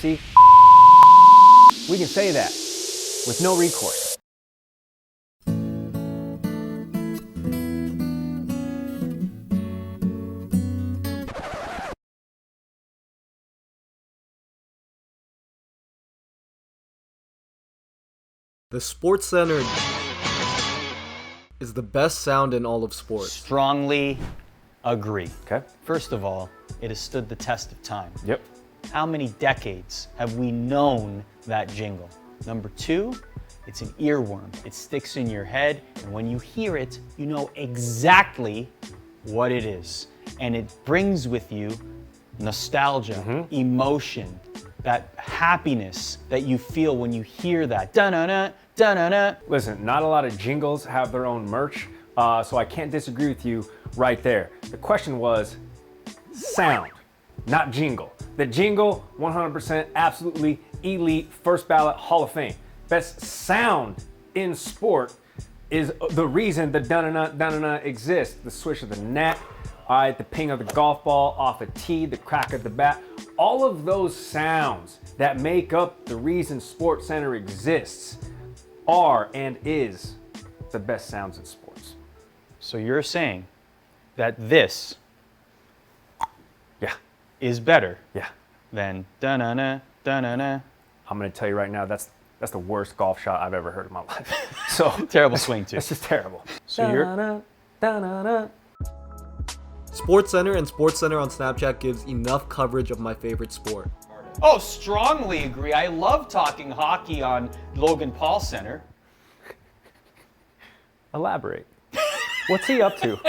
pussy. We can say that with no recourse. The SportsCenter is the best sound in all of sports. Strongly agree. Okay. First of all, it has stood the test of time. Yep. How many decades have we known that jingle? Number two, it's an earworm. It sticks in your head, and when you hear it, you know exactly what it is. And it brings with you nostalgia, emotion, that happiness that you feel when you hear that. Da-na-na, da-na-na. Listen, not a lot of jingles have their own merch, so I can't disagree with you right there. The question was sound, not jingle. The jingle, 100% absolutely elite, first ballot Hall of Fame. Best sound in sport is the reason the da-na-na, da-na-na exists. The swish of the net, all right, the ping of the golf ball off a tee, the crack of the bat. All of those sounds that make up the reason SportsCenter exists are and is the best sounds in sports. So you're saying that this Yeah, is better yeah. than da-na-na, da-na-na. I'm gonna tell you right now, that's the worst golf shot I've ever heard in my life. So Terrible swing too. it's just terrible. So you're Da-na-na. SportsCenter and SportsCenter on Snapchat gives enough coverage of my favorite sport. Oh, strongly agree. I love talking hockey on Logan Paul Center. Elaborate. What's he up to?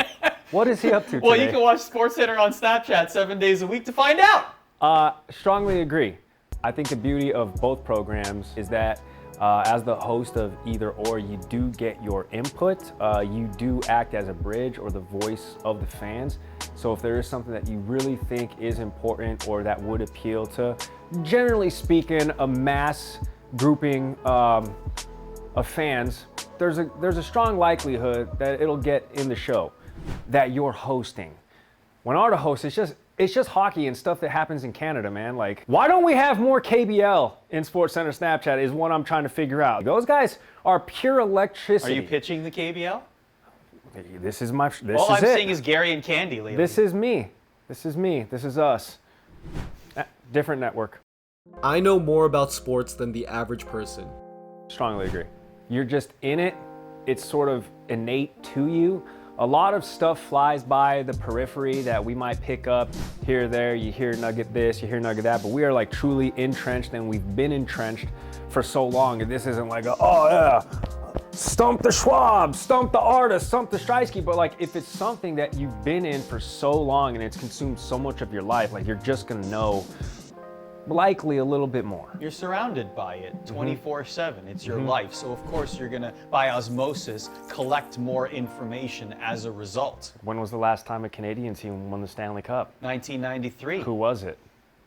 What is he up to Well, today? you can watch SportsCenter on Snapchat 7 days a week to find out. Strongly agree. I think the beauty of both programs is that as the host of either or, you do get your input. You do act as a bridge or the voice of the fans. So if there is something that you really think is important or that would appeal to, generally speaking, a mass grouping of fans, there's a strong likelihood that it'll get in the show that you're hosting. When I'm the host, it's just hockey and stuff that happens in Canada, man. Like, why don't we have more KBL in SportsCenter Snapchat is what I'm trying to figure out. Those guys are pure electricity. Are you pitching the KBL? This is my, this All is I'm it. seeing is Gary and Candy lately. This is me. This is me. This is us. Different network. I know more about sports than the average person. Strongly agree. You're just in it. It's sort of innate to you. A lot of stuff flies by the periphery that we might pick up here or there. You hear nugget this, you hear nugget that, but we are like truly entrenched, and we've been entrenched for so long. And this isn't like, oh yeah, stump the Schwab, stump the artist, stump the Streisky. But like, if it's something that you've been in for so long and it's consumed so much of your life, like you're just gonna know likely a little bit more. You're surrounded by it 24/7. It's your life. So of course you're gonna, by osmosis, collect more information as a result. When was the last time a Canadian team won the Stanley Cup? 1993. Who was it?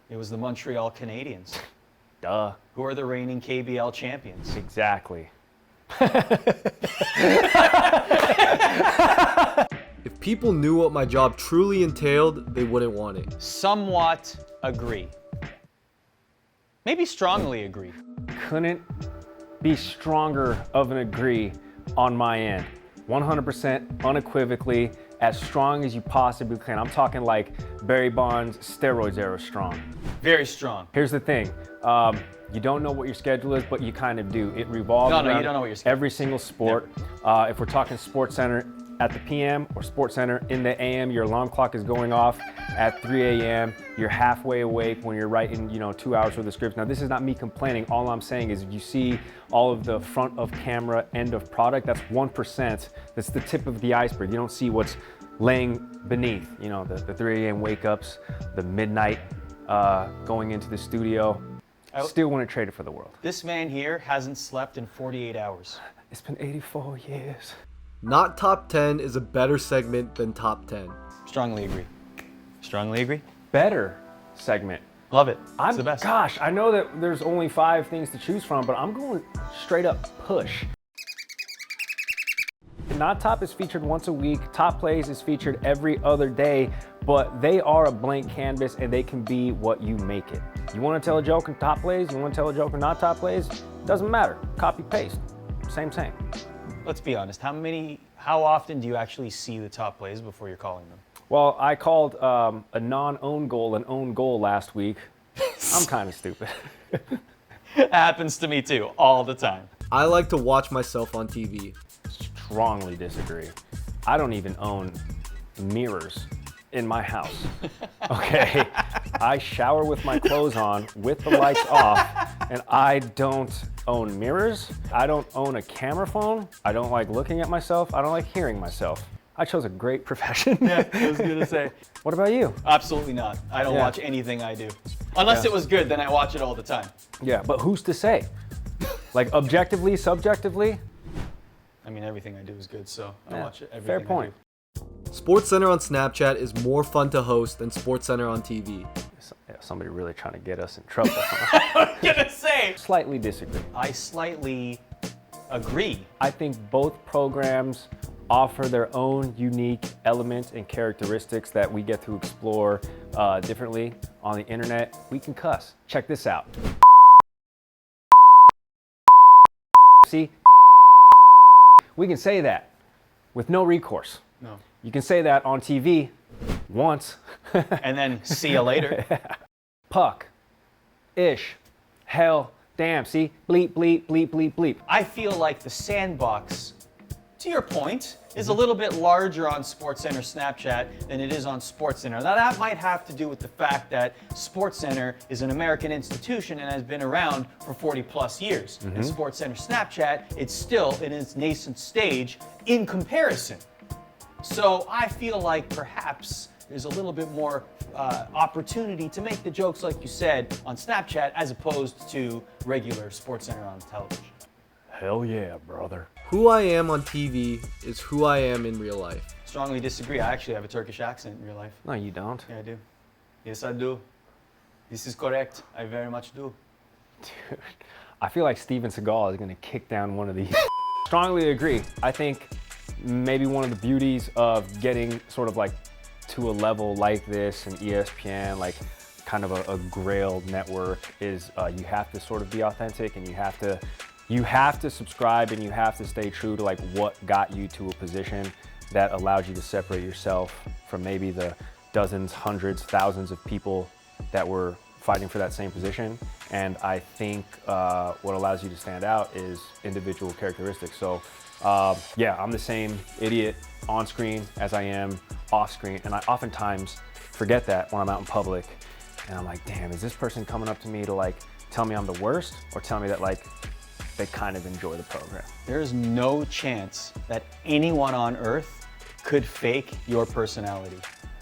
It was the Montreal Canadiens, Duh. who are the reigning KBL champions. Exactly. If people knew what my job truly entailed, they wouldn't want it. Somewhat agree. Maybe strongly agree. Couldn't be stronger of an agree on my end. 100% unequivocally, as strong as you possibly can. I'm talking like Barry Bonds steroids era strong. Very strong. Here's the thing. You don't know what your schedule is, but you kind of do. It revolves No, around you don't know what your schedule every single sport. If we're talking SportsCenter at the PM or SportsCenter in the AM, your alarm clock is going off at 3 a.m. You're halfway awake when you're writing, 2 hours worth of scripts. Now, this is not me complaining. All I'm saying is if you see all of the front of camera, end of product, that's 1%. That's the tip of the iceberg. You don't see what's laying beneath, the 3 a.m. wake ups, the midnight going into the studio. Still wouldn't trade it for the world. This man here hasn't slept in 48 hours. It's been 84 years. Not Top 10 is a better segment than Top 10. Strongly agree. Strongly agree. Better segment. Love it. It's the best. Gosh, I know that there's only 5 things to choose from, but I'm going straight up push. Not Top is featured once a week. Top Plays is featured every other day. but they are a blank canvas and they can be what you make it. You want to tell a joke in top plays, you want to tell a joke in not top plays, doesn't matter. Copy paste, same. Let's be honest. How often do you actually see the top plays before you're calling them? Well, I called a non-own goal an own goal last week. I'm kind of stupid. It happens to me too, all the time. I like to watch myself on TV. Strongly disagree. I don't even own mirrors in my house. Okay? I shower with my clothes on, with the lights off, and I don't own mirrors. I don't own a camera phone. I don't like looking at myself. I don't like hearing myself. I chose a great profession. Yeah, I was gonna say. What about you? Absolutely not. I don't watch anything I do. Unless it was good, then I watch it all the time. Yeah, but who's to say? Like objectively, subjectively? I mean, everything I do is good, so I watch it. Fair point. SportsCenter on Snapchat is more fun to host than SportsCenter on TV. Yeah, somebody really trying to get us in trouble. I was gonna say. Slightly disagree. I slightly agree. I think both programs offer their own unique elements and characteristics that we get to explore differently on the internet. We can cuss. Check this out. See? We can say that with no recourse. No. You can say that on TV once. And then see you later. Puck. Ish. Hell. Damn. See? Bleep, bleep, bleep, bleep, bleep. I feel like the sandbox, to your point, is a little bit larger on SportsCenter Snapchat than it is on SportsCenter. Now that might have to do with the fact that SportsCenter is an American institution and has been around for 40 plus years. And SportsCenter Snapchat, it's still in its nascent stage in comparison. So I feel like perhaps there's a little bit more opportunity to make the jokes, like you said, on Snapchat as opposed to regular SportsCenter on television. Hell yeah, brother. Who I am on TV is who I am in real life. Strongly disagree. I actually have a Turkish accent in real life. No, you don't. Yeah, I do. Yes, I do. This is correct. I very much do. Dude, I feel like Steven Seagal is gonna kick down one of these. Strongly agree. I think maybe one of the beauties of getting sort of like to a level like this and ESPN, like kind of a Grail network, is you have to sort of be authentic and you have to subscribe and you have to stay true to like what got you to a position that allowed you to separate yourself from maybe the dozens, hundreds, thousands of people that were fighting for that same position. And I think what allows you to stand out is individual characteristics. So yeah, I'm the same idiot on screen as I am off screen. And I oftentimes forget that when I'm out in public and I'm like, damn, is this person coming up to me to like tell me I'm the worst or tell me that like they kind of enjoy the program? There is no chance that anyone on earth could fake your personality.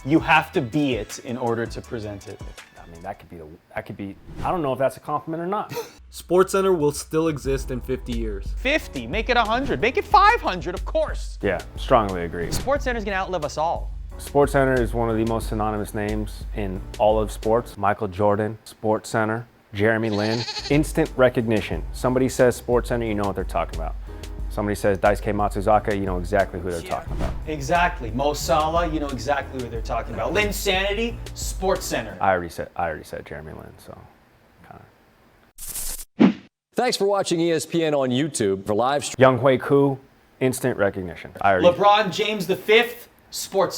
You have to be it in order to present it. I mean, that could be, I don't know if that's a compliment or not. SportsCenter will still exist in 50 years. 50, make it 100, make it 500, of course. Yeah, strongly agree. SportsCenter's gonna outlive us all. SportsCenter is one of the most synonymous names in all of sports. Michael Jordan, SportsCenter, Jeremy Lin, instant recognition. Somebody says SportsCenter, you know what they're talking about. Somebody says Daisuke Matsuzaka, you know exactly who they're talking about. Exactly. Mo Salah, you know exactly who they're talking about. Linsanity, SportsCenter. I already said Jeremy Lin, so kind of. Thanks for watching ESPN on YouTube. For live Young Hui Koo, instant recognition. LeBron James V, SportsCenter.